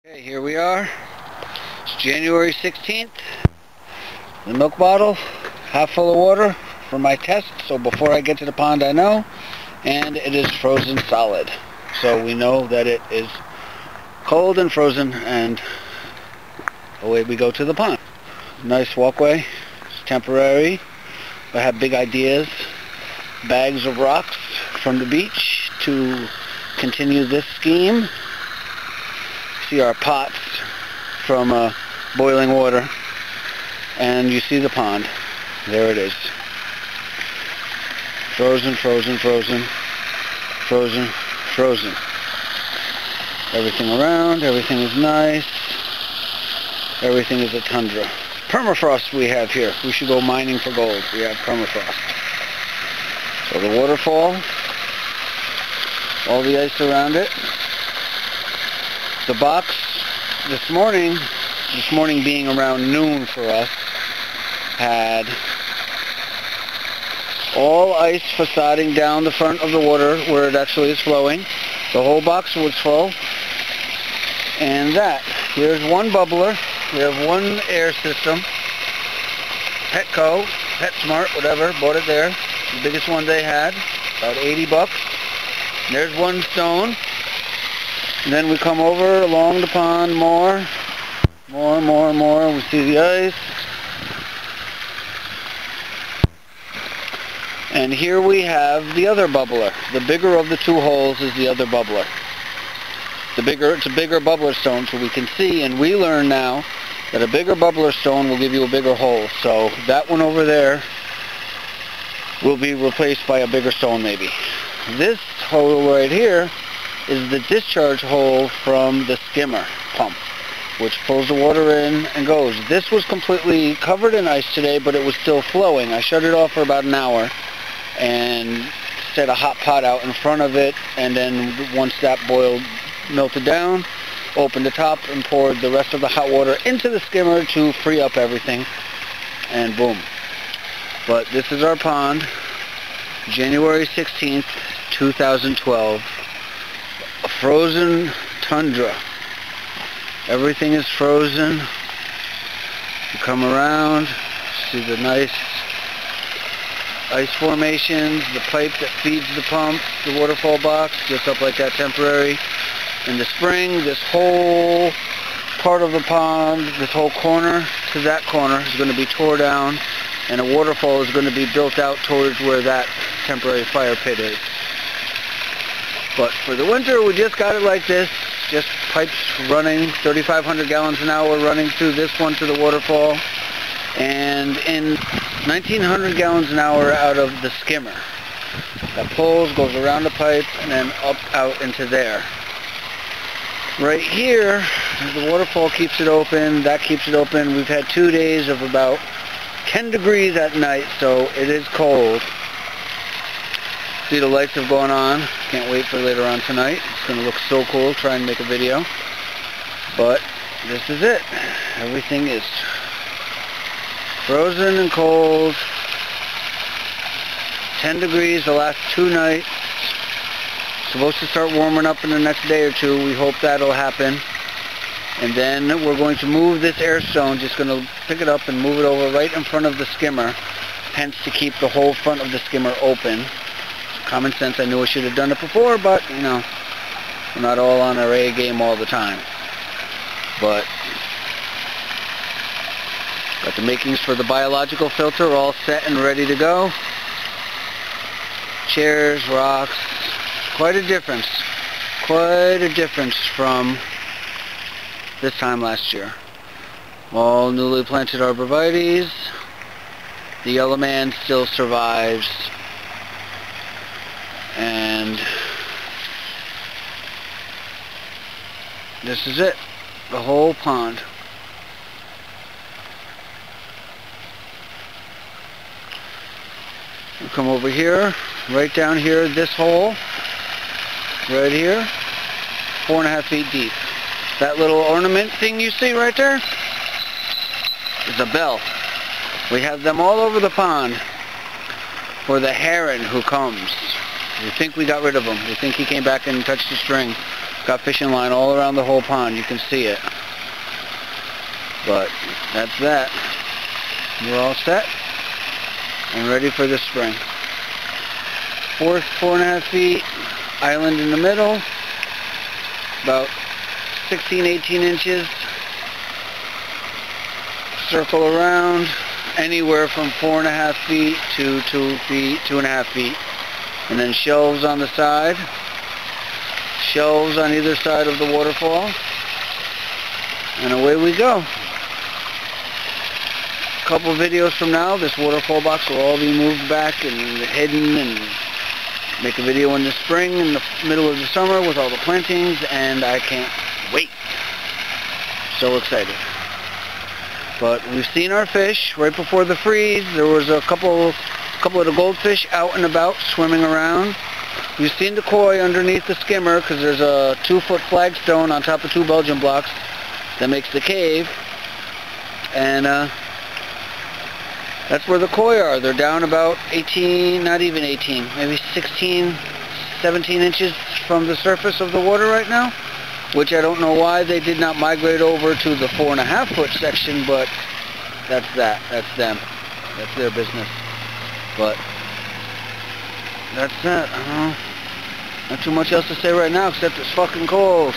Okay, here we are. It's January 16th. The milk bottle, half full of water for my test, so before I get to the pond I know. And it is frozen solid. So we know that it is cold and frozen, and away we go to the pond. Nice walkway. It's temporary. I have big ideas. Bags of rocks from the beach to continue this scheme. See our pots from boiling water, and you see the pond. There it is. Frozen, frozen, frozen, frozen, frozen. Everything around, everything is nice. Everything is a tundra. Permafrost we have here. We should go mining for gold. We have permafrost. So the waterfall, all the ice around it. The box this morning being around noon for us, had all ice facading down the front of the water where it actually is flowing. The whole box was full. And here's one bubbler. We have one air system. Petco, PetSmart, whatever, bought it there. The biggest one they had, about 80 bucks. And there's one stone. And then we come over along the pond more. We see the ice. And here we have the other bubbler. The bigger of the two holes is the other bubbler. It's a bigger bubbler stone, so we can see, and we learn now that a bigger bubbler stone will give you a bigger hole. So that one over there will be replaced by a bigger stone maybe. This hole right here is the discharge hole from the skimmer pump, which pulls the water in and goes. This was completely covered in ice today, but it was still flowing. I shut it off for about an hour and set a hot pot out in front of it, and then once that boiled, melted down, opened the top and poured the rest of the hot water into the skimmer to free up everything, and boom. But this is our pond, January 16th, 2012. A frozen tundra. Everything is frozen. You come around, see the nice ice formations, the pipe that feeds the pump, the waterfall box, gets up like that temporary. In the spring, this whole part of the pond, this whole corner to that corner is going to be tore down, and a waterfall is going to be built out towards where that temporary fire pit is. But for the winter, we just got it like this, just pipes running, 3,500 gallons an hour running through this one to the waterfall, and in 1,900 gallons an hour out of the skimmer. That pulls, goes around the pipe, and then up out into there. Right here, the waterfall keeps it open, that keeps it open. We've had 2 days of about 10 degrees at night, so it is cold. See, the lights have gone on. Can't wait for later on tonight. It's going to look so cool. Try and make a video. But this is it. Everything is frozen and cold. 10 degrees the last 2 nights. Supposed to start warming up in the next day or two. We hope that'll happen. And then we're going to move this air stone. Just going to pick it up and move it over right in front of the skimmer. Hence to keep the whole front of the skimmer open. Common sense, I knew I should have done it before, but, you know, we're not all on our A game all the time. But got the makings for the biological filter all set and ready to go. Chairs, rocks, quite a difference from this time last year. All newly planted arborvitaes. The yellow man still survives. And this is it, the whole pond. We come over here, right down here, this hole, right here, 4.5 feet deep. That little ornament thing you see right there is a bell. We have them all over the pond for the heron who comes. We think we got rid of him. We think he came back and touched the string. It's got fishing line all around the whole pond. You can see it. But that's that. We're all set and ready for the spring. 4.5 feet, island in the middle, about 16, 18 inches. Circle around, anywhere from 4.5 feet to 2 feet, 2.5 feet. And then shelves on the side, shelves on either side of the waterfall, and away we go. A couple videos from now, this waterfall box will all be moved back and hidden, and make a video in the spring, in the middle of the summer with all the plantings, and I can't wait. So excited. But we've seen our fish right before the freeze. There was a couple of the goldfish out and about swimming around. We've seen the koi underneath the skimmer because there's a 2-foot flagstone on top of 2 Belgian blocks that makes the cave. And that's where the koi are. They're down about 18, not even 18, maybe 16, 17 inches from the surface of the water right now. Which I don't know why they did not migrate over to the 4.5-foot section, but that's that. That's them. That's their business. But that's that. I don't know. Not too much else to say right now, except it's fucking cold.